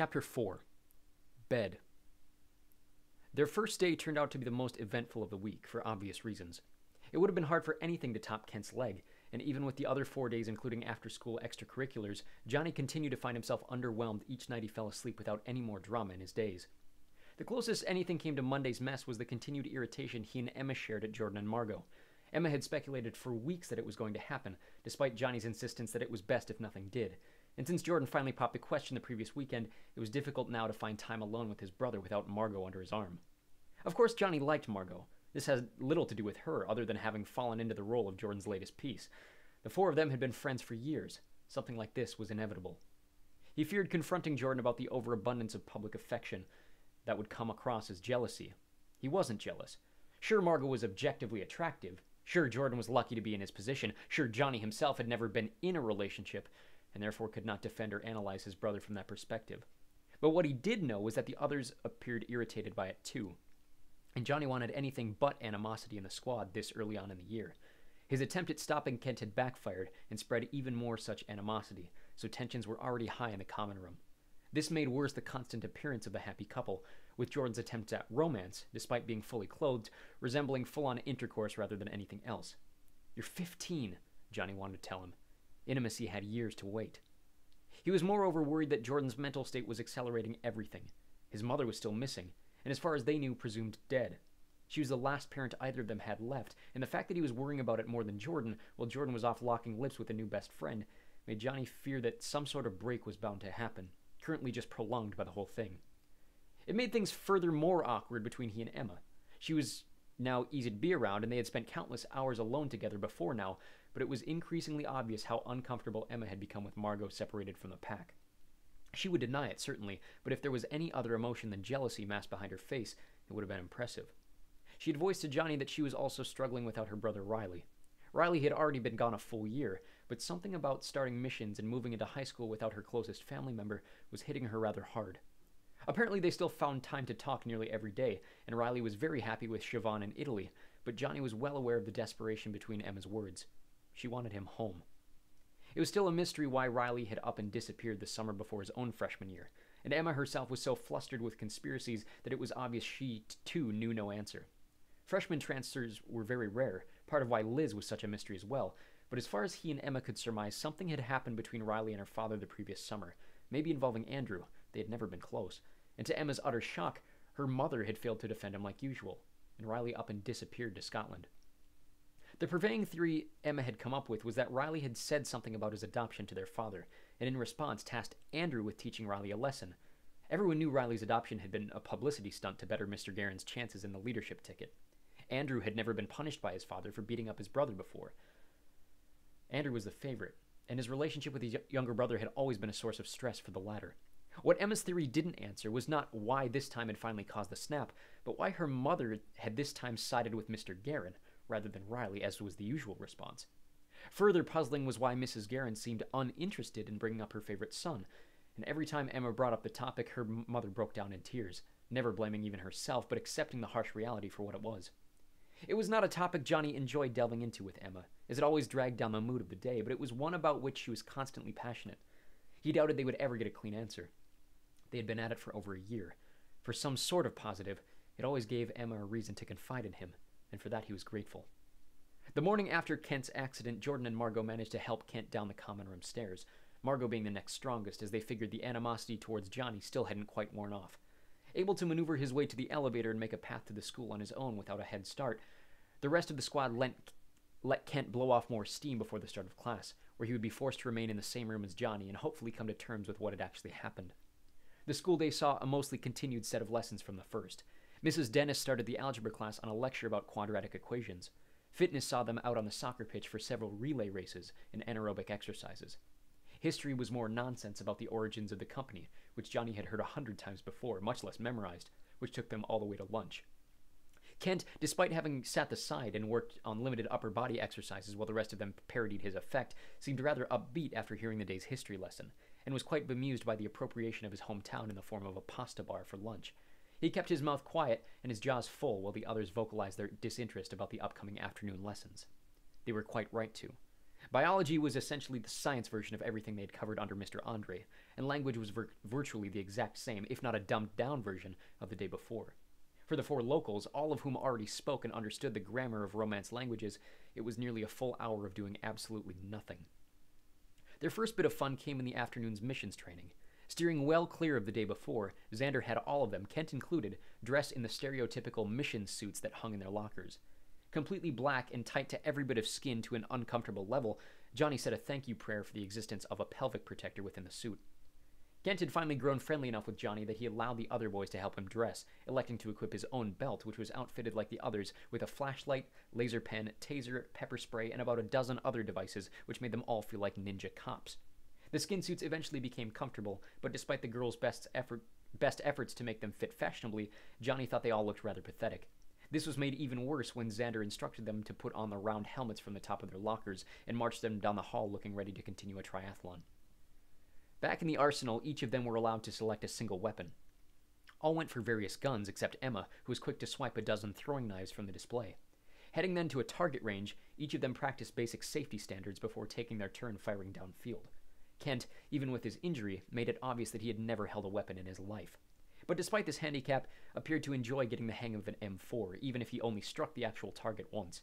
Chapter 4. Bed. Their first day turned out to be the most eventful of the week, for obvious reasons. It would have been hard for anything to top Kent's leg, and even with the other 4 days including after-school extracurriculars, Johnny continued to find himself underwhelmed each night he fell asleep without any more drama in his days. The closest anything came to Monday's mess was the continued irritation he and Emma shared at Jordan and Margot. Emma had speculated for weeks that it was going to happen, despite Johnny's insistence that it was best if nothing did. And since Jordan finally popped the question the previous weekend, it was difficult now to find time alone with his brother without Margot under his arm. Of course, Johnny liked Margot. This had little to do with her, other than having fallen into the role of Jordan's latest piece. The four of them had been friends for years. Something like this was inevitable. He feared confronting Jordan about the overabundance of public affection that would come across as jealousy. He wasn't jealous. Sure, Margot was objectively attractive. Sure, Jordan was lucky to be in his position. Sure, Johnny himself had never been in a relationship, and therefore could not defend or analyze his brother from that perspective. But what he did know was that the others appeared irritated by it too. And Johnny wanted anything but animosity in the squad this early on in the year. His attempt at stopping Kent had backfired and spread even more such animosity, so tensions were already high in the common room. This made worse the constant appearance of the happy couple, with Jordan's attempts at romance, despite being fully clothed, resembling full-on intercourse rather than anything else. "You're 15, Johnny wanted to tell him. Intimacy had years to wait. He was moreover worried that Jordan's mental state was accelerating everything. His mother was still missing, and as far as they knew, presumed dead. She was the last parent either of them had left, and the fact that he was worrying about it more than Jordan, while Jordan was off locking lips with a new best friend, made Johnny fear that some sort of break was bound to happen, currently just prolonged by the whole thing. It made things further more awkward between he and Emma. She was now easy to be around, and they had spent countless hours alone together before now, but it was increasingly obvious how uncomfortable Emma had become with Margot separated from the pack. She would deny it, certainly, but if there was any other emotion than jealousy masked behind her face, it would have been impressive. She had voiced to Johnny that she was also struggling without her brother Riley. Riley had already been gone a full year, but something about starting missions and moving into high school without her closest family member was hitting her rather hard. Apparently they still found time to talk nearly every day, and Riley was very happy with Siobhan in Italy, but Johnny was well aware of the desperation between Emma's words. She wanted him home. It was still a mystery why Riley had up and disappeared the summer before his own freshman year, and Emma herself was so flustered with conspiracies that it was obvious she, too, knew no answer. Freshman transfers were very rare, part of why Liz was such a mystery as well, but as far as he and Emma could surmise, something had happened between Riley and her father the previous summer, maybe involving Andrew. They had never been close, and to Emma's utter shock, her mother had failed to defend him like usual, and Riley up and disappeared to Scotland. The purveying theory Emma had come up with was that Riley had said something about his adoption to their father, and in response tasked Andrew with teaching Riley a lesson. Everyone knew Riley's adoption had been a publicity stunt to better Mr. Guerin's chances in the leadership ticket. Andrew had never been punished by his father for beating up his brother before. Andrew was the favorite, and his relationship with his younger brother had always been a source of stress for the latter. What Emma's theory didn't answer was not why this time had finally caused the snap, but why her mother had this time sided with Mr. Guerin, rather than Riley, as was the usual response. Further puzzling was why Mrs. Guerin seemed uninterested in bringing up her favorite son, and every time Emma brought up the topic, her mother broke down in tears, never blaming even herself, but accepting the harsh reality for what it was. It was not a topic Johnny enjoyed delving into with Emma, as it always dragged down the mood of the day, but it was one about which she was constantly passionate. He doubted they would ever get a clean answer. They had been at it for over a year. For some sort of positive, it always gave Emma a reason to confide in him, and for that he was grateful. The morning after Kent's accident, Jordan and Margot managed to help Kent down the common room stairs, Margot being the next strongest, as they figured the animosity towards Johnny still hadn't quite worn off. Able to maneuver his way to the elevator and make a path to the school on his own without a head start, the rest of the squad let Kent blow off more steam before the start of class, where he would be forced to remain in the same room as Johnny and hopefully come to terms with what had actually happened. The school day saw a mostly continued set of lessons from the first. Mrs. Dennis started the algebra class on a lecture about quadratic equations. Fitness saw them out on the soccer pitch for several relay races and anaerobic exercises. History was more nonsense about the origins of the company, which Johnny had heard 100 times before, much less memorized, which took them all the way to lunch. Kent, despite having sat aside and worked on limited upper body exercises while the rest of them parodied his effect, seemed rather upbeat after hearing the day's history lesson, and was quite bemused by the appropriation of his hometown in the form of a pasta bar for lunch. He kept his mouth quiet and his jaws full while the others vocalized their disinterest about the upcoming afternoon lessons. They were quite right to. Biology was essentially the science version of everything they had covered under Mr. Andre, and language was virtually the exact same, if not a dumbed-down version of the day before. For the 4 locals, all of whom already spoke and understood the grammar of Romance languages, it was nearly a full hour of doing absolutely nothing. Their first bit of fun came in the afternoon's missions training. Steering well clear of the day before, Xander had all of them, Kent included, dressed in the stereotypical mission suits that hung in their lockers. Completely black and tight to every bit of skin to an uncomfortable level, Johnny said a thank you prayer for the existence of a pelvic protector within the suit. Kent had finally grown friendly enough with Johnny that he allowed the other boys to help him dress, electing to equip his own belt, which was outfitted like the others with a flashlight, laser pen, taser, pepper spray, and about a dozen other devices, which made them all feel like ninja cops. The skin suits eventually became comfortable, but despite the girls' best efforts to make them fit fashionably, Johnny thought they all looked rather pathetic. This was made even worse when Xander instructed them to put on the round helmets from the top of their lockers and marched them down the hall looking ready to continue a triathlon. Back in the arsenal, each of them were allowed to select a single weapon. All went for various guns except Emma, who was quick to swipe a dozen throwing knives from the display. Heading then to a target range, each of them practiced basic safety standards before taking their turn firing downfield. Kent, even with his injury, made it obvious that he had never held a weapon in his life. But despite this handicap, appeared to enjoy getting the hang of an M4, even if he only struck the actual target once.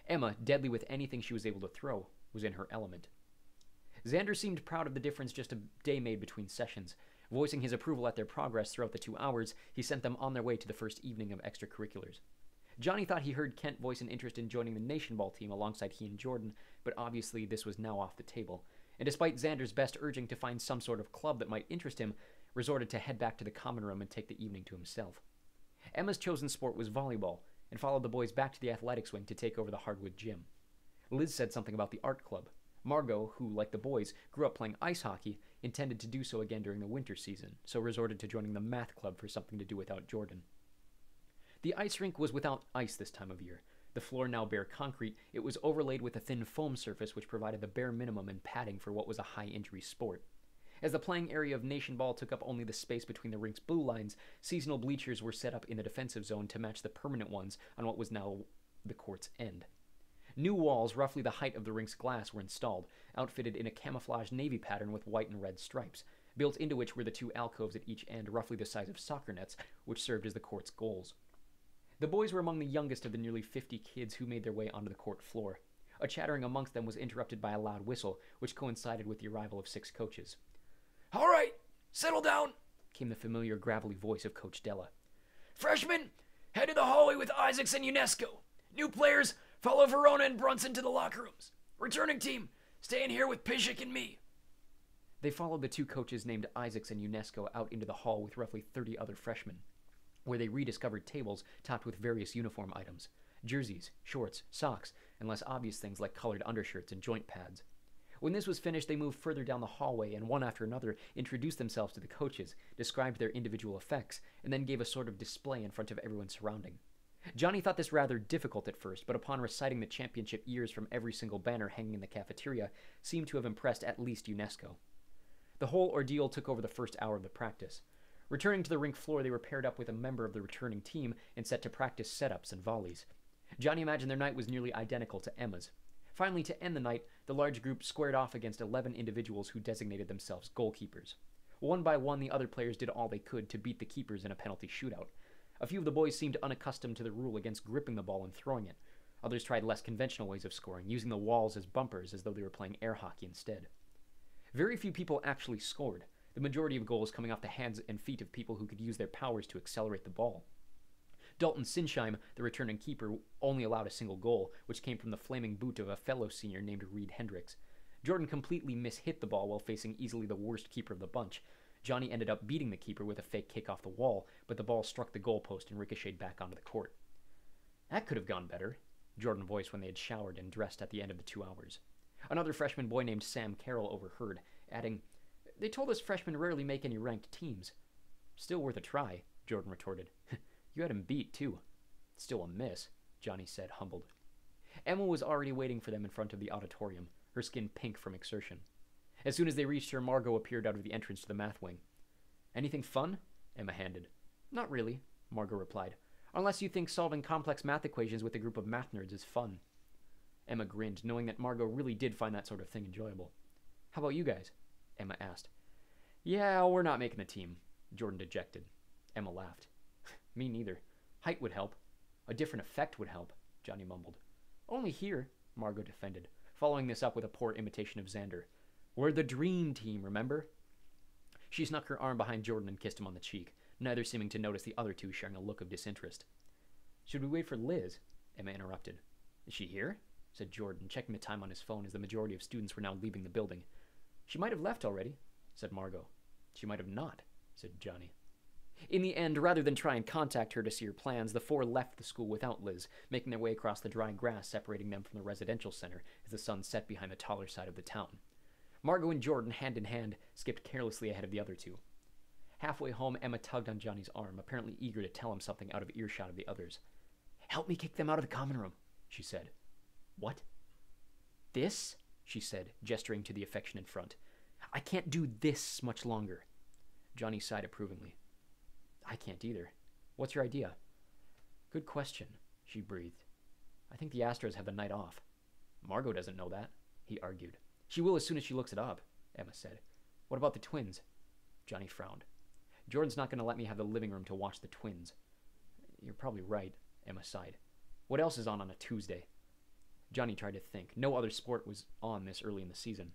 Emma, deadly with anything she was able to throw, was in her element. Xander seemed proud of the difference just a day made between sessions. Voicing his approval at their progress throughout the 2 hours, he sent them on their way to the first evening of extracurriculars. Johnny thought he heard Kent voice an interest in joining the nation ball team alongside he and Jordan, but obviously this was now off the table. And despite Xander's best urging to find some sort of club that might interest him, resorted to head back to the common room and take the evening to himself. Emma's chosen sport was volleyball, and followed the boys back to the athletics wing to take over the hardwood gym. Liz said something about the art club. Margot, who, like the boys, grew up playing ice hockey, intended to do so again during the winter season, so resorted to joining the math club for something to do without Jordan. The ice rink was without ice this time of year. The floor now bare concrete, it was overlaid with a thin foam surface which provided the bare minimum in padding for what was a high-injury sport. As the playing area of Nation Ball took up only the space between the rink's blue lines, seasonal bleachers were set up in the defensive zone to match the permanent ones on what was now the court's end. New walls, roughly the height of the rink's glass, were installed, outfitted in a camouflage navy pattern with white and red stripes, built into which were the 2 alcoves at each end, roughly the size of soccer nets, which served as the court's goals. The boys were among the youngest of the nearly 50 kids who made their way onto the court floor. A chattering amongst them was interrupted by a loud whistle, which coincided with the arrival of 6 coaches. "All right, settle down," came the familiar gravelly voice of Coach Della. "Freshmen, head to the hallway with Isaacs and UNESCO. New players, follow Verona and Brunson to the locker rooms. Returning team, stay in here with Pishik and me." They followed the 2 coaches named Isaacs and UNESCO out into the hall with roughly 30 other freshmen, where they rediscovered tables topped with various uniform items, jerseys, shorts, socks, and less obvious things like colored undershirts and joint pads. When this was finished, they moved further down the hallway and one after another introduced themselves to the coaches, described their individual effects, and then gave a sort of display in front of everyone surrounding. Johnny thought this rather difficult at first, but upon reciting the championship years from every single banner hanging in the cafeteria, seemed to have impressed at least UNESCO. The whole ordeal took over the first hour of the practice. Returning to the rink floor, they were paired up with a member of the returning team and set to practice setups and volleys. Johnny imagined their night was nearly identical to Emma's. Finally, to end the night, the large group squared off against 11 individuals who designated themselves goalkeepers. One by one, the other players did all they could to beat the keepers in a penalty shootout. A few of the boys seemed unaccustomed to the rule against gripping the ball and throwing it. Others tried less conventional ways of scoring, using the walls as bumpers as though they were playing air hockey instead. Very few people actually scored, the majority of goals coming off the hands and feet of people who could use their powers to accelerate the ball. Dalton Sinsheim, the returning keeper, only allowed a single goal, which came from the flaming boot of a fellow senior named Reed Hendricks. Jordan completely mishit the ball while facing easily the worst keeper of the bunch. Johnny ended up beating the keeper with a fake kick off the wall, but the ball struck the goalpost and ricocheted back onto the court. "That could have gone better," Jordan voiced when they had showered and dressed at the end of the 2 hours. Another freshman boy named Sam Carroll overheard, adding, "They told us freshmen rarely make any ranked teams." "Still worth a try," Jordan retorted. "You had him beat, too." "Still a miss," Johnny said, humbled. Emma was already waiting for them in front of the auditorium, her skin pink from exertion. As soon as they reached her, Margot appeared out of the entrance to the math wing. "Anything fun?" Emma handed. "Not really," Margot replied. "Unless you think solving complex math equations with a group of math nerds is fun." Emma grinned, knowing that Margot really did find that sort of thing enjoyable. "How about you guys?" Emma asked. Yeah, we're not making the team, Jordan dejected. Emma laughed. Me neither. Height would help. A different effect would help, Johnny mumbled. Only here, Margot defended, following this up with a poor imitation of Xander. We're the dream team, remember? She snuck her arm behind Jordan and kissed him on the cheek, neither seeming to notice the other two sharing a look of disinterest. Should we wait for Liz? Emma interrupted. Is she here? Said Jordan, checking the time on his phone as the majority of students were now leaving the building. She might have left already, said Margot. She might have not, said Johnny. In the end, rather than try and contact her to see her plans, the four left the school without Liz, making their way across the dry grass separating them from the residential center as the sun set behind the taller side of the town. Margot and Jordan, hand in hand, skipped carelessly ahead of the other two. Halfway home, Emma tugged on Johnny's arm, apparently eager to tell him something out of earshot of the others. Help me kick them out of the common room, she said. What? This? She said, gesturing to the affection in front. I can't do this much longer. Johnny sighed approvingly. I can't either. What's your idea? Good question, she breathed. I think the Astros have the night off. Margot doesn't know that, he argued. She will as soon as she looks it up, Emma said. What about the Twins? Johnny frowned. Jordan's not going to let me have the living room to watch the Twins. You're probably right, Emma sighed. What else is on a Tuesday? Johnny tried to think. No other sport was on this early in the season.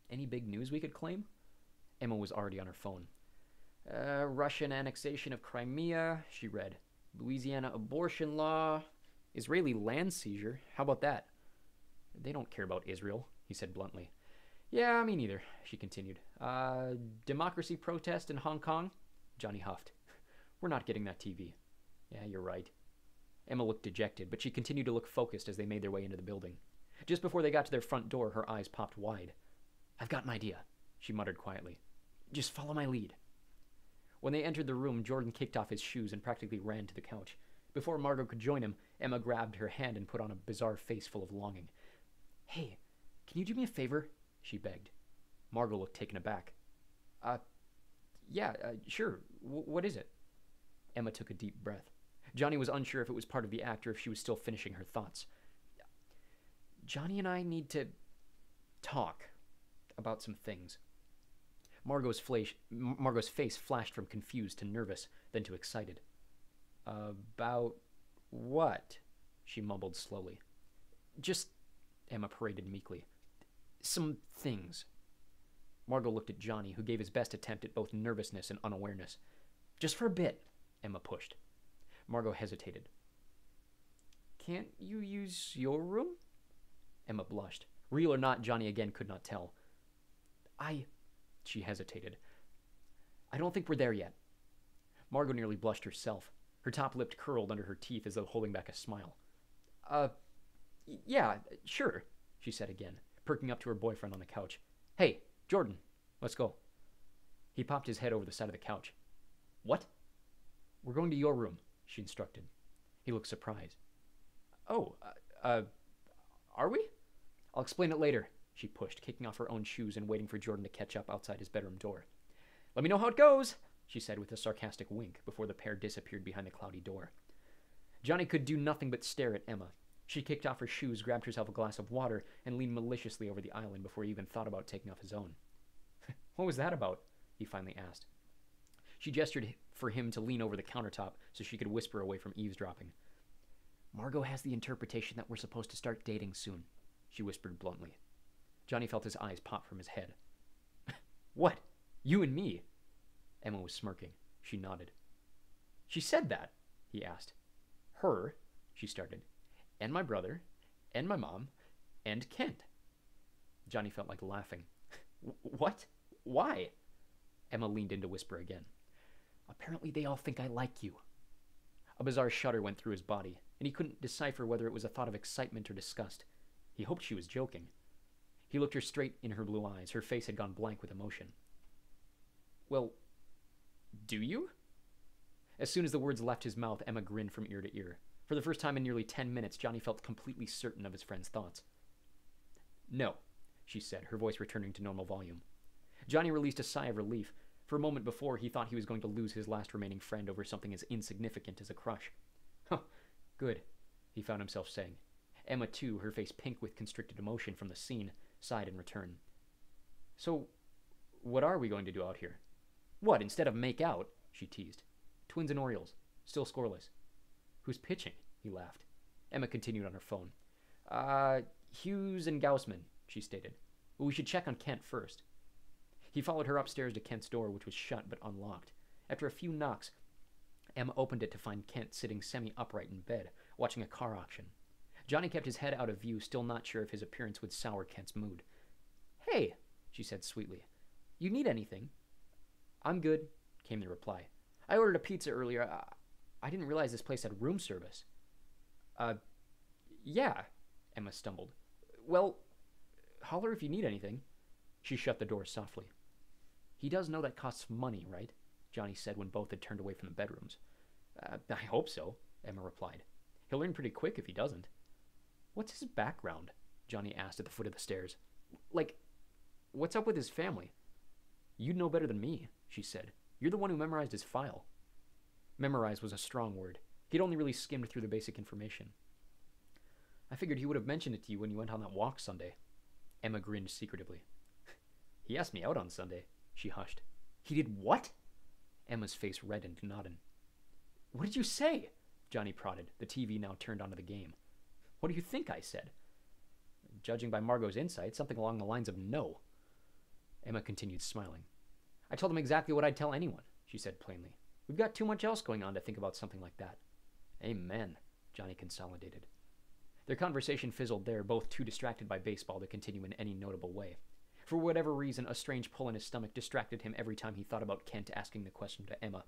Any big news we could claim? Emma was already on her phone. Russian annexation of Crimea, she read. Louisiana abortion law. Israeli land seizure. How about that? They don't care about Israel, he said bluntly. Yeah, me neither, she continued. Democracy protest in Hong Kong? Johnny huffed. We're not getting that TV. Yeah, you're right. Emma looked dejected, but she continued to look focused as they made their way into the building. Just before they got to their front door, her eyes popped wide. I've got an idea, she muttered quietly. Just follow my lead. When they entered the room, Jordan kicked off his shoes and practically ran to the couch. Before Margot could join him, Emma grabbed her hand and put on a bizarre face full of longing. Hey, can you do me a favor? She begged. Margot looked taken aback. Sure. What is it? Emma took a deep breath. Johnny was unsure if it was part of the act or if she was still finishing her thoughts. Johnny and I need to talk about some things. Margot's face flashed from confused to nervous, then to excited. About what? She mumbled slowly. Just, Emma paraded meekly. Some things. Margot looked at Johnny, who gave his best attempt at both nervousness and unawareness. Just for a bit, Emma pushed. Margot hesitated. Can't you use your room? Emma blushed. Real or not, Johnny again could not tell. She hesitated. I don't think we're there yet. Margot nearly blushed herself. Her top lip curled under her teeth as though holding back a smile. Yeah, sure, she said again, perking up to her boyfriend on the couch. Hey, Jordan, let's go. He popped his head over the side of the couch. What? We're going to your room, she instructed. He looked surprised. Oh, are we? I'll explain it later, she pushed, kicking off her own shoes and waiting for Jordan to catch up outside his bedroom door. Let me know how it goes, she said with a sarcastic wink before the pair disappeared behind the cloudy door. Johnny could do nothing but stare at Emma. She kicked off her shoes, grabbed herself a glass of water, and leaned maliciously over the island before he even thought about taking off his own. What was that about? He finally asked. She gestured for him to lean over the countertop so she could whisper away from eavesdropping. Margot has the interpretation that we're supposed to start dating soon, she whispered bluntly. Johnny felt his eyes pop from his head. What? You and me? Emma was smirking. She nodded. She said that, he asked. Her, she started, and my brother, and my mom, and Kent. Johnny felt like laughing. What? Why? Emma leaned in to whisper again. Apparently they all think I like you. A bizarre shudder went through his body, and he couldn't decipher whether it was a thought of excitement or disgust. He hoped she was joking. He looked her straight in her blue eyes. Her face had gone blank with emotion. Well, do you? As soon as the words left his mouth, Emma grinned from ear to ear. For the first time in nearly 10 minutes, Johnny felt completely certain of his friend's thoughts. No, she said, her voice returning to normal volume. Johnny released a sigh of relief. For a moment before, he thought he was going to lose his last remaining friend over something as insignificant as a crush. Huh, good, he found himself saying. Emma, too, her face pink with constricted emotion from the scene, sighed in return. So, What are we going to do out here? What, instead of make out? She teased. Twins and Orioles. Still scoreless. Who's pitching? He laughed. Emma continued on her phone. Hughes and Gaussman, she stated. But we should check on Kent first. He followed her upstairs to Kent's door, which was shut but unlocked. After a few knocks, Emma opened it to find Kent sitting semi-upright in bed, watching a car auction. Johnny kept his head out of view, still not sure if his appearance would sour Kent's mood. Hey, she said sweetly. You need anything? I'm good, came the reply. I ordered a pizza earlier. I didn't realize this place had room service. Yeah, Emma stumbled. Well, holler if you need anything. She shut the door softly. He does know that costs money, right? Johnny said when both had turned away from the bedrooms. I hope so, Emma replied. He'll learn pretty quick if he doesn't. What's his background? Johnny asked at the foot of the stairs. Like, what's up with his family? You'd know better than me, she said. You're the one who memorized his file. Memorize was a strong word. He'd only really skimmed through the basic information. I figured he would have mentioned it to you when you went on that walk Sunday. Emma grinned secretively. He asked me out on Sunday, she hushed. He did what? Emma's face reddened, nodding. What did you say? Johnny prodded, the TV now turned onto the game. What do you think I said? Judging by Margot's insight, something along the lines of no. Emma continued smiling. I told him exactly what I'd tell anyone, she said plainly. We've got too much else going on to think about something like that. Amen, Johnny consolidated. Their conversation fizzled there, both too distracted by baseball to continue in any notable way. For whatever reason, a strange pull in his stomach distracted him every time he thought about Kent asking the question to Emma.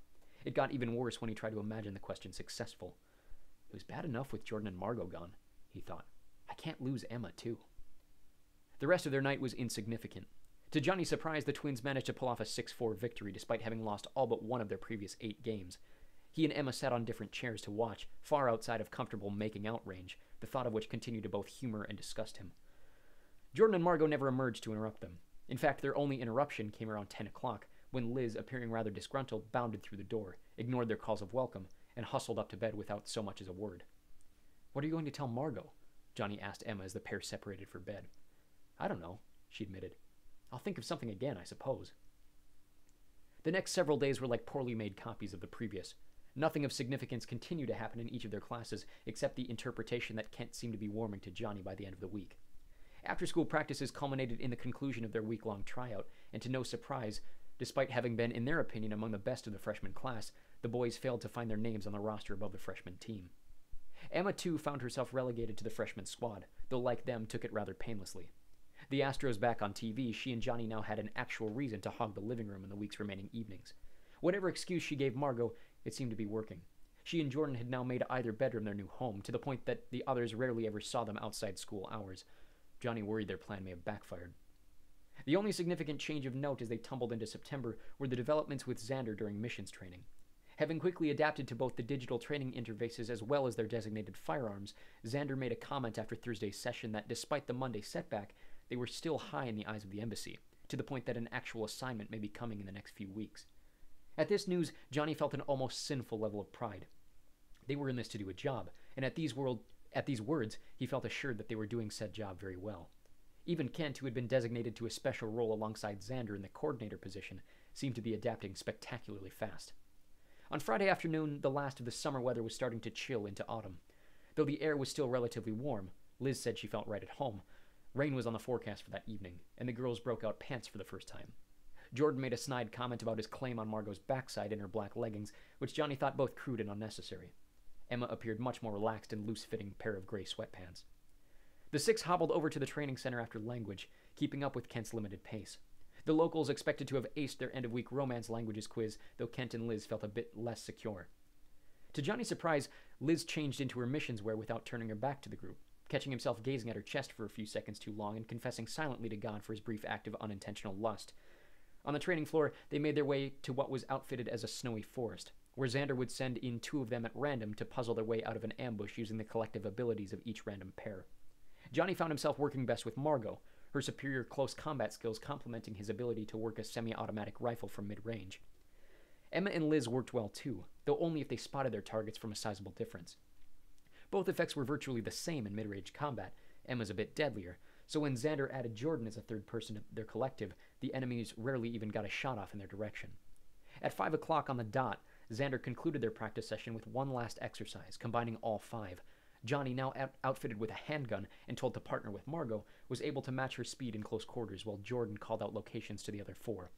It got even worse when he tried to imagine the question successful. It was bad enough with Jordan and Margot gone, he thought. I can't lose Emma, too. The rest of their night was insignificant. To Johnny's surprise, the twins managed to pull off a 6-4 victory despite having lost all but one of their previous 8 games. He and Emma sat on different chairs to watch, far outside of comfortable making-out range, the thought of which continued to both humor and disgust him. Jordan and Margot never emerged to interrupt them. In fact, their only interruption came around 10 o'clock, when Liz, appearing rather disgruntled, bounded through the door, ignored their calls of welcome, and hustled up to bed without so much as a word. What are you going to tell Margot? Johnny asked Emma as the pair separated for bed. I don't know, she admitted. I'll think of something again, I suppose. The next several days were like poorly made copies of the previous. Nothing of significance continued to happen in each of their classes, except the interpretation that Kent seemed to be warming to Johnny by the end of the week. After-school practices culminated in the conclusion of their week-long tryout, and to no surprise, despite having been, in their opinion, among the best of the freshman class, the boys failed to find their names on the roster above the freshman team. Emma, too, found herself relegated to the freshman squad, though like them took it rather painlessly. The Astros back on TV, she and Johnny now had an actual reason to hog the living room in the week's remaining evenings. Whatever excuse she gave Margot, it seemed to be working. She and Jordan had now made either bedroom their new home, to the point that the others rarely ever saw them outside school hours. Johnny worried their plan may have backfired. The only significant change of note as they tumbled into September were the developments with Xander during missions training. Having quickly adapted to both the digital training interfaces as well as their designated firearms, Xander made a comment after Thursday's session that despite the Monday setback, they were still high in the eyes of the embassy, to the point that an actual assignment may be coming in the next few weeks. At this news, Johnny felt an almost sinful level of pride. They were in this to do a job, and at these words, he felt assured that they were doing said job very well. Even Kent, who had been designated to a special role alongside Xander in the coordinator position, seemed to be adapting spectacularly fast. On Friday afternoon, the last of the summer weather was starting to chill into autumn. Though the air was still relatively warm, Liz said she felt right at home. Rain was on the forecast for that evening, and the girls broke out pants for the first time. Jordan made a snide comment about his claim on Margot's backside in her black leggings, which Johnny thought both crude and unnecessary. Emma appeared much more relaxed in loose-fitting pair of gray sweatpants. The 6 hobbled over to the training center after language, keeping up with Kent's limited pace. The locals expected to have aced their end-of-week romance languages quiz, though Kent and Liz felt a bit less secure. To Johnny's surprise, Liz changed into her missions wear without turning her back to the group, catching himself gazing at her chest for a few seconds too long and confessing silently to God for his brief act of unintentional lust. On the training floor, they made their way to what was outfitted as a snowy forest, where Xander would send in 2 of them at random to puzzle their way out of an ambush using the collective abilities of each random pair. Johnny found himself working best with Margot, her superior close combat skills complementing his ability to work a semi-automatic rifle from mid-range. Emma and Liz worked well too, though only if they spotted their targets from a sizable difference. Both effects were virtually the same in mid-range combat. Emma's a bit deadlier, so when Xander added Jordan as a third person to their collective, The enemies rarely even got a shot off in their direction. At 5 o'clock on the dot, Xander concluded their practice session with one last exercise, combining all 5. Johnny, now outfitted with a handgun and told to partner with Margot, was able to match her speed in close quarters while Jordan called out locations to the other 4.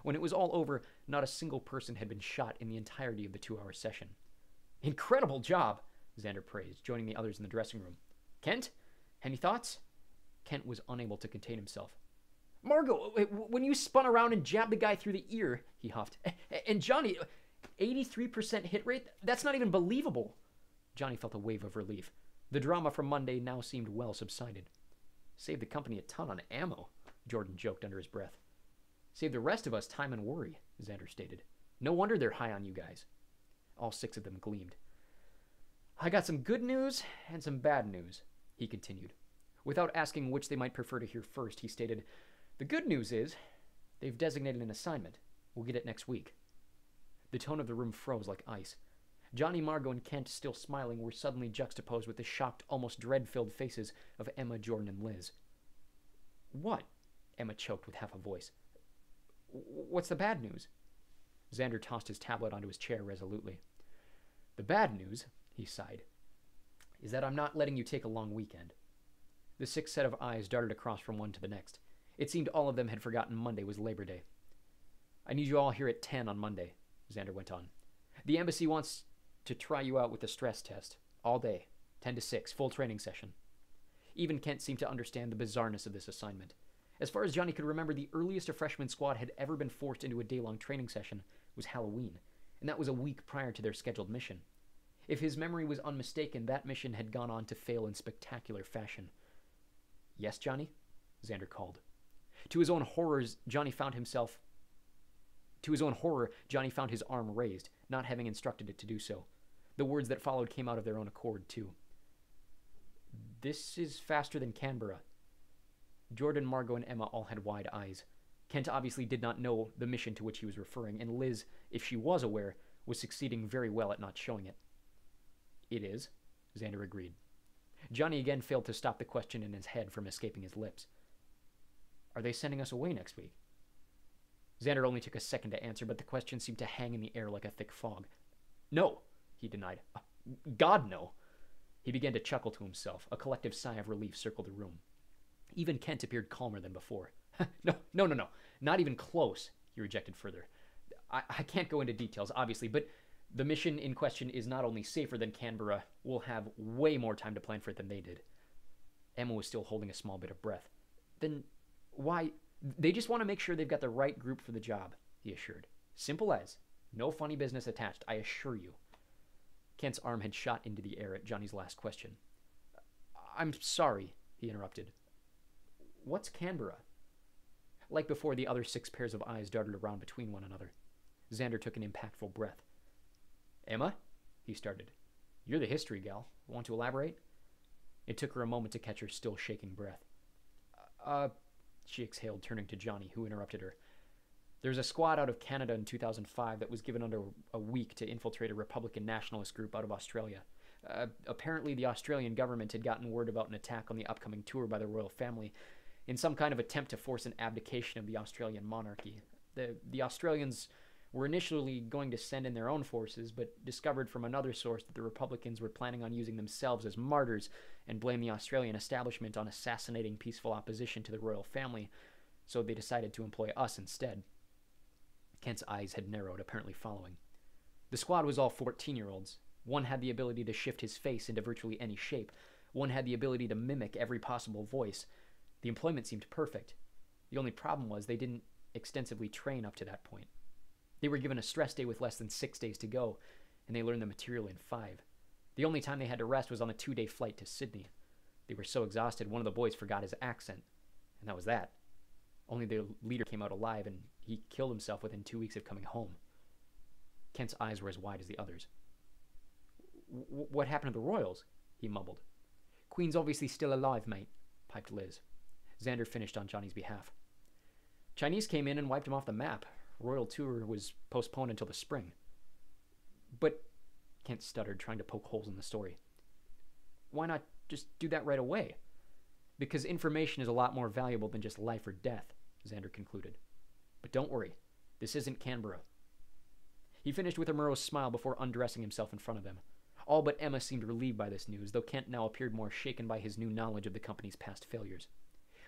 When it was all over, not a single person had been shot in the entirety of the 2-hour session. "Incredible job," Xander praised, joining the others in the dressing room. "Kent, any thoughts?" Kent was unable to contain himself. "Margot, when you spun around and jabbed the guy through the ear," he huffed. "And Johnny, 83% hit rate? That's not even believable." Johnny felt a wave of relief. The drama from Monday now seemed well subsided. "Saved the company a ton on ammo," Jordan joked under his breath. "Saved the rest of us time and worry," Xander stated. "No wonder they're high on you guys." All 6 of them gleamed. "I got some good news and some bad news," he continued. Without asking which they might prefer to hear first, he stated, "The good news is they've designated an assignment. We'll get it next week." The tone of the room froze like ice. Johnny, Margot, and Kent, still smiling, were suddenly juxtaposed with the shocked, almost dread-filled faces of Emma, Jordan, and Liz. "What?" Emma choked with half a voice. "What's the bad news?" Xander tossed his tablet onto his chair resolutely. "The bad news," he sighed, "is that I'm not letting you take a long weekend." The 6 set of eyes darted across from one to the next. It seemed all of them had forgotten Monday was Labor Day. "I need you all here at 10 on Monday," Xander went on. "The embassy wants to try you out with the stress test. All day. 10 to 6. Full training session." Even Kent seemed to understand the bizarreness of this assignment. As far as Johnny could remember, the earliest a freshman squad had ever been forced into a day-long training session was Halloween, and that was a week prior to their scheduled mission. If his memory was unmistaken, that mission had gone on to fail in spectacular fashion. "Yes, Johnny?" Xander called. To his own horror, Johnny found his arm raised, not having instructed it to do so. The words that followed came out of their own accord, too. "This is faster than Canberra." Jordan, Margot, and Emma all had wide eyes. Kent obviously did not know the mission to which he was referring, and Liz, if she was aware, was succeeding very well at not showing it. "It is," Xander agreed. Johnny again failed to stop the question in his head from escaping his lips. "Are they sending us away next week?" Xander only took a second to answer, but the question seemed to hang in the air like a thick fog. "No," he denied. "God, no." He began to chuckle to himself. A collective sigh of relief circled the room. Even Kent appeared calmer than before. No. Not even close," he rejected further. I can't go into details, obviously, but the mission in question is not only safer than Canberra, we'll have way more time to plan for it than they did." Emma was still holding a small bit of breath. "Then why? They just want to make sure they've got the right group for the job," he assured. "Simple as. No funny business attached, I assure you." Kent's arm had shot into the air at Johnny's last question. "I'm sorry," he interrupted. "What's Canberra?" Like before, the other 6 pairs of eyes darted around between one another. Xander took an impactful breath. "Emma," he started, "you're the history gal. Want to elaborate?" It took her a moment to catch her still shaking breath. She exhaled, turning to Johnny, who interrupted her. "There's a squad out of Canada in 2005 that was given under a week to infiltrate a Republican nationalist group out of Australia. Apparently, the Australian government had gotten word about an attack on the upcoming tour by the royal family in some kind of attempt to force an abdication of the Australian monarchy. The Australians were initially going to send in their own forces, but discovered from another source that the Republicans were planning on using themselves as martyrs and blame the Australian establishment on assassinating peaceful opposition to the royal family, so they decided to employ us instead." Kent's eyes had narrowed, apparently following. The squad was all 14-year-olds. One had the ability to shift his face into virtually any shape. One had the ability to mimic every possible voice. The employment seemed perfect. The only problem was they didn't extensively train up to that point. They were given a stress day with less than 6 days to go, and they learned the material in 5. The only time they had to rest was on a 2-day flight to Sydney. They were so exhausted, one of the boys forgot his accent, and that was that. Only their leader came out alive, and he killed himself within 2 weeks of coming home. Kent's eyes were as wide as the others. "What happened to the royals?" he mumbled. "Queen's obviously still alive, mate," piped Liz. Xander finished on Johnny's behalf. "Chinese came in and wiped him off the map. Royal tour was postponed until the spring." "But," Kent stuttered, trying to poke holes in the story, "why not just do that right away?" "Because information is a lot more valuable than just life or death," Xander concluded. But don't worry, this isn't Canberra. He finished with a morose smile before undressing himself in front of them. All but Emma seemed relieved by this news, though Kent now appeared more shaken by his new knowledge of the company's past failures.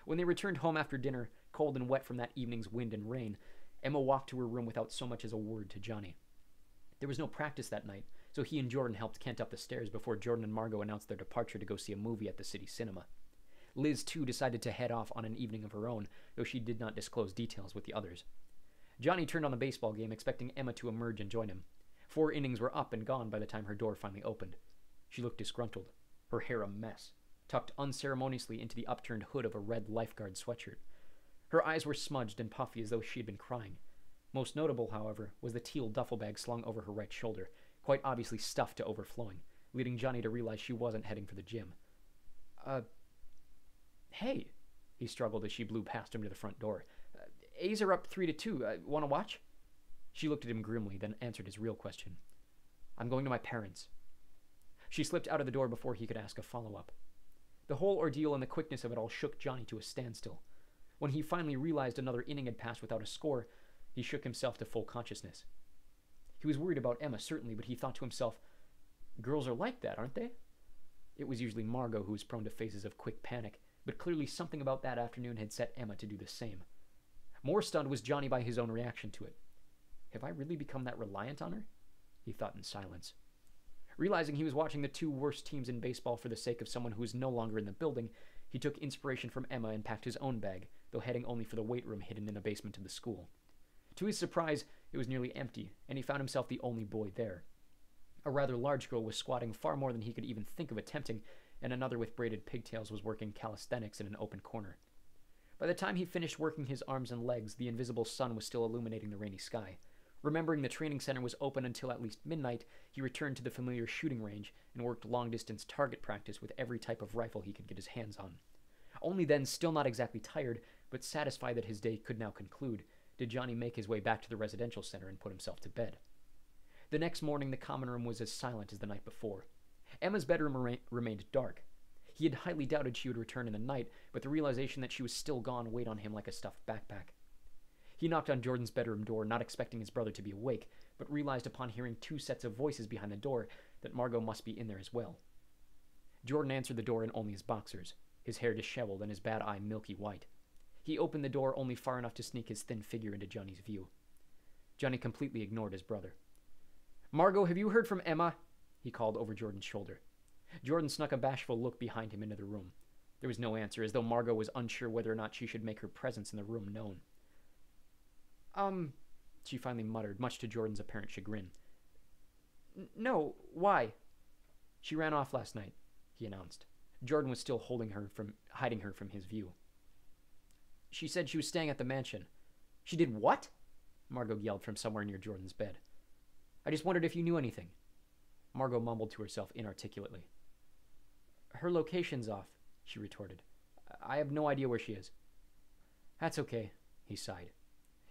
When they returned home after dinner, cold and wet from that evening's wind and rain, Emma walked to her room without so much as a word to Johnny. There was no practice that night, so he and Jordan helped Kent up the stairs before Jordan and Margot announced their departure to go see a movie at the city cinema. Liz, too, decided to head off on an evening of her own, though she did not disclose details with the others. Johnny turned on the baseball game, expecting Emma to emerge and join him. 4 innings were up and gone by the time her door finally opened. She looked disgruntled, her hair a mess, tucked unceremoniously into the upturned hood of a red lifeguard sweatshirt. Her eyes were smudged and puffy as though she had been crying. Most notable, however, was the teal duffel bag slung over her right shoulder, quite obviously stuffed to overflowing, leading Johnny to realize she wasn't heading for the gym. Hey, he struggled as she blew past him to the front door. A's are up 3-2. Want to watch? She looked at him grimly, then answered his real question. I'm going to my parents. She slipped out of the door before he could ask a follow-up. The whole ordeal and the quickness of it all shook Johnny to a standstill. When he finally realized another inning had passed without a score, he shook himself to full consciousness. He was worried about Emma, certainly, but he thought to himself, girls are like that, aren't they? It was usually Margot who was prone to phases of quick panic, but clearly something about that afternoon had set Emma to do the same. More stunned was Johnny by his own reaction to it. Have I really become that reliant on her? He thought in silence. Realizing he was watching the 2 worst teams in baseball for the sake of someone who was no longer in the building, he took inspiration from Emma and packed his own bag, though heading only for the weight room hidden in the basement of the school. To his surprise, it was nearly empty, and he found himself the only boy there. A rather large girl was squatting far more than he could even think of attempting, and another with braided pigtails was working calisthenics in an open corner. By the time he finished working his arms and legs, the invisible sun was still illuminating the rainy sky. Remembering the training center was open until at least midnight, he returned to the familiar shooting range and worked long-distance target practice with every type of rifle he could get his hands on. Only then, still not exactly tired, but satisfied that his day could now conclude, did Johnny make his way back to the residential center and put himself to bed. The next morning, the common room was as silent as the night before. Emma's bedroom remained dark. He had highly doubted she would return in the night, but the realization that she was still gone weighed on him like a stuffed backpack. He knocked on Jordan's bedroom door, not expecting his brother to be awake, but realized upon hearing 2 sets of voices behind the door that Margot must be in there as well. Jordan answered the door in only his boxers, his hair disheveled and his bad eye milky white. He opened the door only far enough to sneak his thin figure into Johnny's view. Johnny completely ignored his brother. "Margot, have you heard from Emma?" he called over Jordan's shoulder. Jordan snuck a bashful look behind him into the room. There was no answer, as though Margot was unsure whether or not she should make her presence in the room known. She finally muttered, much to Jordan's apparent chagrin. No, why? She ran off last night, he announced. Jordan was still hiding her from his view. She said she was staying at the mansion. She did what? Margot yelled from somewhere near Jordan's bed. I just wondered if you knew anything. Margot mumbled to herself inarticulately. Her location's off, she retorted. I have no idea where she is. That's okay, he sighed.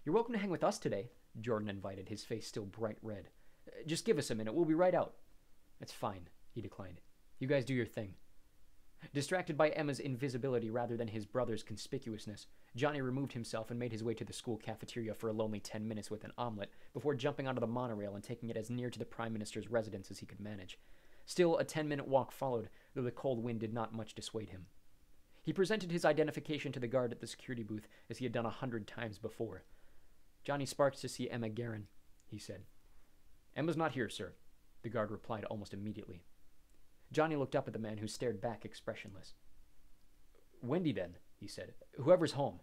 You're welcome to hang with us today, Jordan invited, his face still bright red. Just give us a minute, we'll be right out. That's fine, he declined. You guys do your thing. Distracted by Emma's invisibility rather than his brother's conspicuousness, Johnny removed himself and made his way to the school cafeteria for a lonely 10 minutes with an omelet before jumping onto the monorail and taking it as near to the Prime Minister's residence as he could manage. Still, a 10-minute walk followed, though the cold wind did not much dissuade him. He presented his identification to the guard at the security booth as he had done 100 times before. Johnny Sparks to see Emma Guerin, he said. Emma's not here, sir, the guard replied almost immediately. Johnny looked up at the man, who stared back expressionless. Wendy, then, he said. Whoever's home.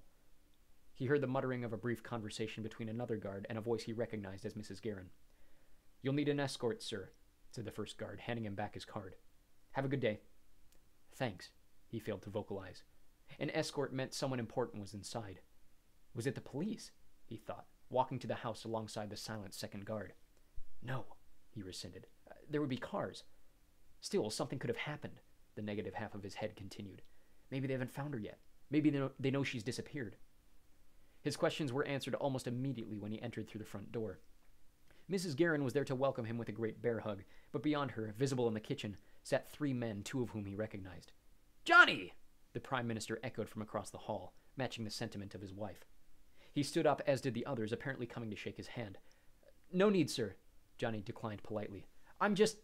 He heard the muttering of a brief conversation between another guard and a voice he recognized as Mrs. Guerin. You'll need an escort, sir, said the first guard, handing him back his card. Have a good day. Thanks, he failed to vocalize. An escort meant someone important was inside. Was it the police? He thought, walking to the house alongside the silent second guard. No, he rescinded. There would be cars. Still, something could have happened, the negative half of his head continued. Maybe they haven't found her yet. Maybe they know she's disappeared. His questions were answered almost immediately when he entered through the front door. Mrs. Guerin was there to welcome him with a great bear hug, but beyond her, visible in the kitchen, sat 3 men, 2 of whom he recognized. Johnny! The Prime Minister echoed from across the hall, matching the sentiment of his wife. He stood up, as did the others, apparently coming to shake his hand. "No need, sir," Johnny declined politely. "I'm just—"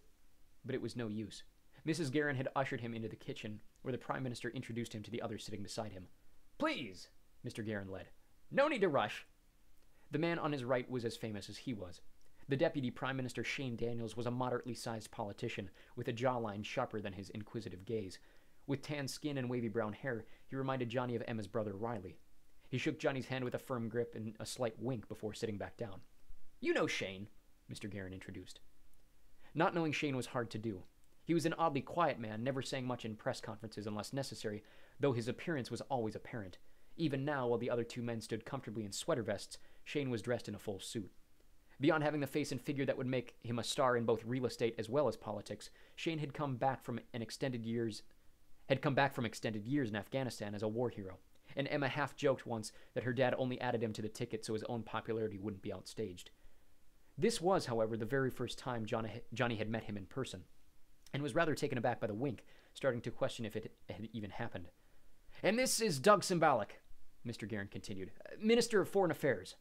But it was no use. Mrs. Guerin had ushered him into the kitchen, where the Prime Minister introduced him to the others sitting beside him. "Please," Mr. Guerin led. "No need to rush." The man on his right was as famous as he was. The Deputy Prime Minister Shane Daniels was a moderately sized politician, with a jawline sharper than his inquisitive gaze. With tan skin and wavy brown hair, he reminded Johnny of Emma's brother Riley. He shook Johnny's hand with a firm grip and a slight wink before sitting back down. "You know Shane," Mr. Guerin introduced. Not knowing Shane was hard to do. He was an oddly quiet man, never saying much in press conferences unless necessary, though his appearance was always apparent. Even now, while the other two men stood comfortably in sweater vests, Shane was dressed in a full suit. Beyond having the face and figure that would make him a star in both real estate as well as politics, Shane had come back from extended years in Afghanistan as a war hero, and Emma half joked once that her dad only added him to the ticket so his own popularity wouldn't be outstaged. This was, however, the very first time Johnny had met him in person, and was rather taken aback by the wink, starting to question if it had even happened. "And this is Doug Symbolic," Mr. Guerin continued, "Minister of Foreign Affairs."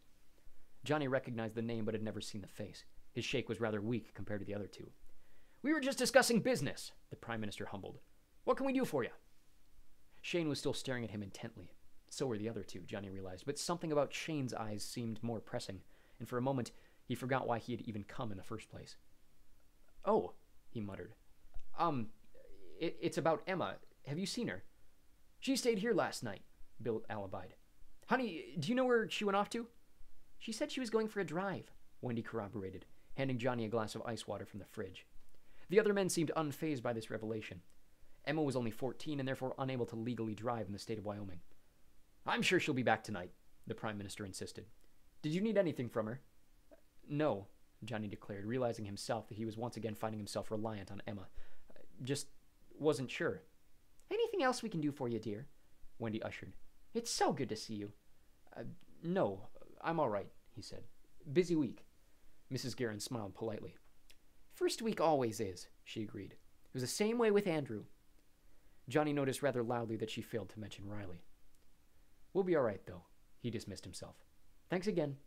Johnny recognized the name but had never seen the face. His shake was rather weak compared to the other two. "We were just discussing business," the Prime Minister humbled. "What can we do for you?" Shane was still staring at him intently. So were the other two, Johnny realized, but something about Shane's eyes seemed more pressing, and for a moment he forgot why he had even come in the first place. "Oh," he muttered. It's about Emma. Have you seen her?" "She stayed here last night," Bill alibied. "Honey, do you know where she went off to?" "She said she was going for a drive," Wendy corroborated, handing Johnny a glass of ice water from the fridge. The other men seemed unfazed by this revelation. Emma was only 14 and therefore unable to legally drive in the state of Wyoming. "I'm sure she'll be back tonight," the Prime Minister insisted. "Did you need anything from her?" "No," Johnny declared, realizing himself that he was once again finding himself reliant on Emma. "Just wasn't sure." "Anything else we can do for you, dear?" Wendy ushered. "It's so good to see you." No, I'm all right," he said. "Busy week." Mrs. Guerin smiled politely. "First week always is," she agreed. "It was the same way with Andrew." Johnny noticed rather loudly that she failed to mention Riley. "We'll be all right, though," he dismissed himself. "Thanks again."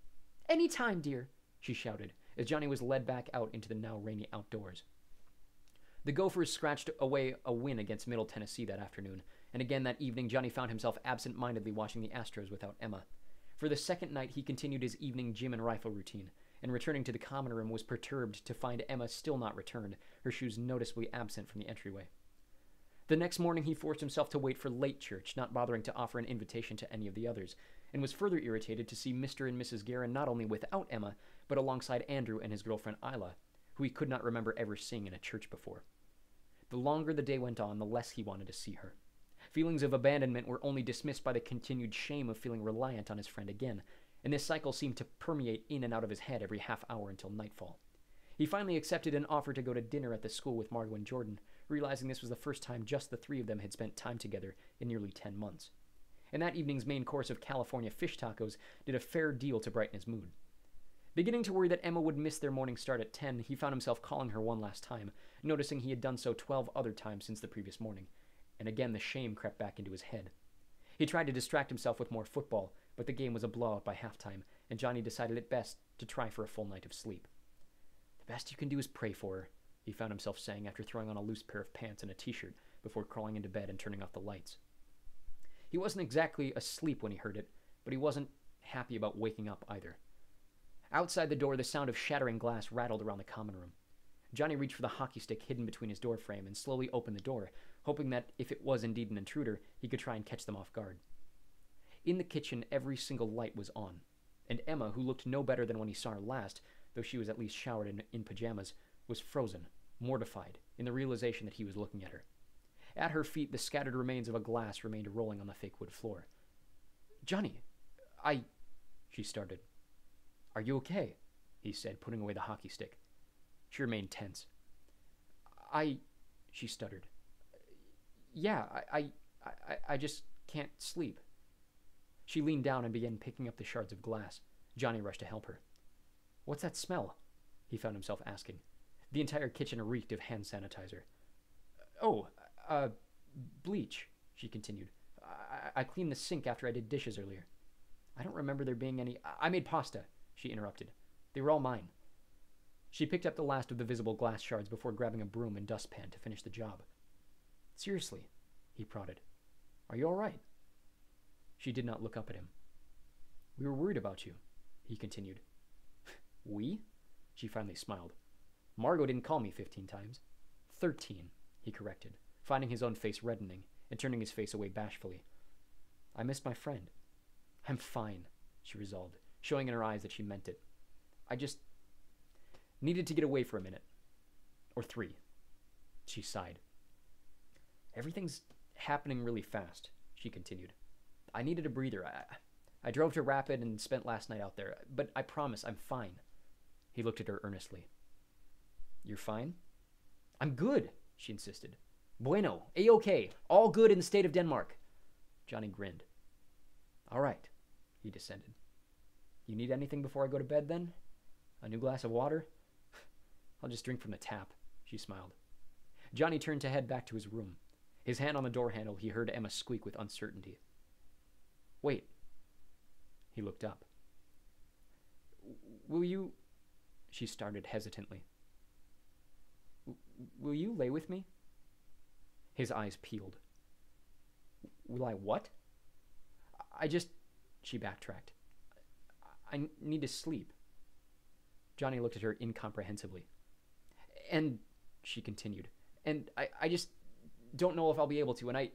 "Any time, dear," she shouted, as Johnny was led back out into the now rainy outdoors. The Gophers scratched away a win against Middle Tennessee that afternoon, and again that evening Johnny found himself absent-mindedly watching the Astros without Emma. For the second night he continued his evening gym and rifle routine, and returning to the common room was perturbed to find Emma still not returned, her shoes noticeably absent from the entryway. The next morning he forced himself to wait for late church, not bothering to offer an invitation to any of the others, and was further irritated to see Mr. and Mrs. Guerin not only without Emma, but alongside Andrew and his girlfriend Isla, who he could not remember ever seeing in a church before. The longer the day went on, the less he wanted to see her. Feelings of abandonment were only dismissed by the continued shame of feeling reliant on his friend again, and this cycle seemed to permeate in and out of his head every half hour until nightfall. He finally accepted an offer to go to dinner at the school with Margot and Jordan, realizing this was the first time just the three of them had spent time together in nearly 10 months. And that evening's main course of California fish tacos did a fair deal to brighten his mood. Beginning to worry that Emma would miss their morning start at 10, he found himself calling her one last time, noticing he had done so 12 other times since the previous morning, and again the shame crept back into his head. He tried to distract himself with more football, but the game was a blowout by halftime, and Johnny decided it best to try for a full night of sleep. "The best you can do is pray for her," he found himself saying after throwing on a loose pair of pants and a t-shirt before crawling into bed and turning off the lights. He wasn't exactly asleep when he heard it, but he wasn't happy about waking up either. Outside the door, the sound of shattering glass rattled around the common room. Johnny reached for the hockey stick hidden between his doorframe and slowly opened the door, hoping that if it was indeed an intruder, he could try and catch them off guard. In the kitchen, every single light was on, and Emma, who looked no better than when he saw her last, though she was at least showered in pajamas, was frozen, mortified, in the realization that he was looking at her. At her feet, the scattered remains of a glass remained rolling on the fake wood floor. "Johnny, she started. "Are you okay?" he said, putting away the hockey stick. She remained tense. She stuttered. "Yeah, I just can't sleep." She leaned down and began picking up the shards of glass. Johnny rushed to help her. "What's that smell?" he found himself asking. The entire kitchen reeked of hand sanitizer. "Oh, bleach," she continued. I cleaned the sink after I did dishes earlier." I don't remember there being any. I made pasta, she interrupted. They were all mine. She picked up the last of the visible glass shards before grabbing a broom and dustpan to finish the job. Seriously, he prodded. Are you all right? She did not look up at him. We were worried about you, he continued. We? She finally smiled. Margot didn't call me 15 times. 13, he corrected, finding his own face reddening and turning his face away bashfully. I missed my friend. I'm fine, she resolved, showing in her eyes that she meant it. I just needed to get away for a minute. Or 3. She sighed. Everything's happening really fast, she continued. I needed a breather. I drove to Rapid and spent last night out there, but I promise I'm fine. He looked at her earnestly. You're fine? I'm good, she insisted. Bueno, A-OK, all good in the state of Denmark. Johnny grinned. All right, he descended. You need anything before I go to bed, then? A new glass of water? I'll just drink from the tap, she smiled. Johnny turned to head back to his room. His hand on the door handle, he heard Emma squeak with uncertainty. Wait. He looked up. Will you... She started hesitantly. Will you lay with me? His eyes peeled. Will I what? She backtracked. I need to sleep. Johnny looked at her incomprehensibly. And, she continued, and I just don't know if I'll be able to, and I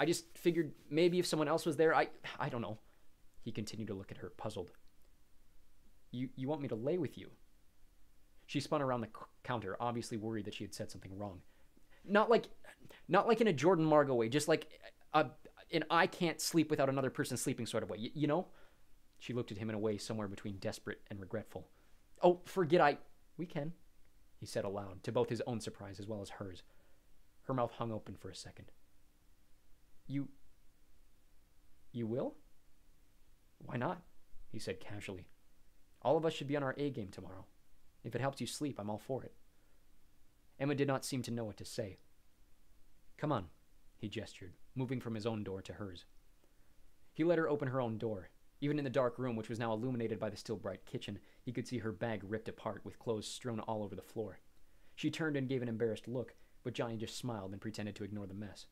just figured maybe if someone else was there, I don't know. He continued to look at her, puzzled. You want me to lay with you? She spun around the counter, obviously worried that she had said something wrong. Not like in a Jordan Margot way, just like an I can't sleep without another person sleeping sort of way, you know? She looked at him in a way somewhere between desperate and regretful. Oh, forget we can, he said aloud, to both his own surprise as well as hers. Her mouth hung open for a second. You will? Why not? He said casually. All of us should be on our A game tomorrow. If it helps you sleep, I'm all for it. Emma did not seem to know what to say. Come on, he gestured, moving from his own door to hers. He let her open her own door. Even in the dark room, which was now illuminated by the still bright kitchen, he could see her bag ripped apart with clothes strewn all over the floor. She turned and gave an embarrassed look, but Johnny just smiled and pretended to ignore the mess.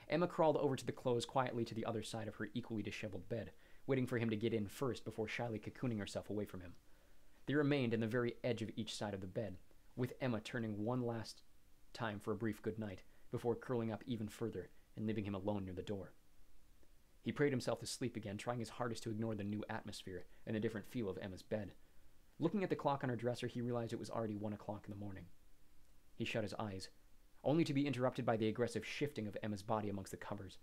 Emma crawled over to the clothes quietly to the other side of her equally disheveled bed, waiting for him to get in first before shyly cocooning herself away from him. They remained in the very edge of each side of the bed, with Emma turning one last time for a brief good night before curling up even further and leaving him alone near the door. He prayed himself to sleep again, trying his hardest to ignore the new atmosphere and the different feel of Emma's bed. Looking at the clock on her dresser, he realized it was already 1 o'clock in the morning. He shut his eyes, only to be interrupted by the aggressive shifting of Emma's body amongst the covers.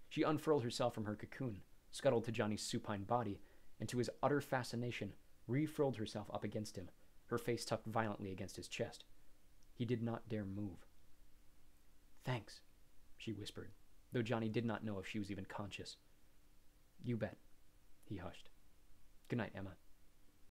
She unfurled herself from her cocoon, scuttled to Johnny's supine body, and to his utter fascination, refurled herself up against him, her face tucked violently against his chest. He did not dare move. Thanks, she whispered, though Johnny did not know if she was even conscious. You bet, he hushed. Good night, Emma.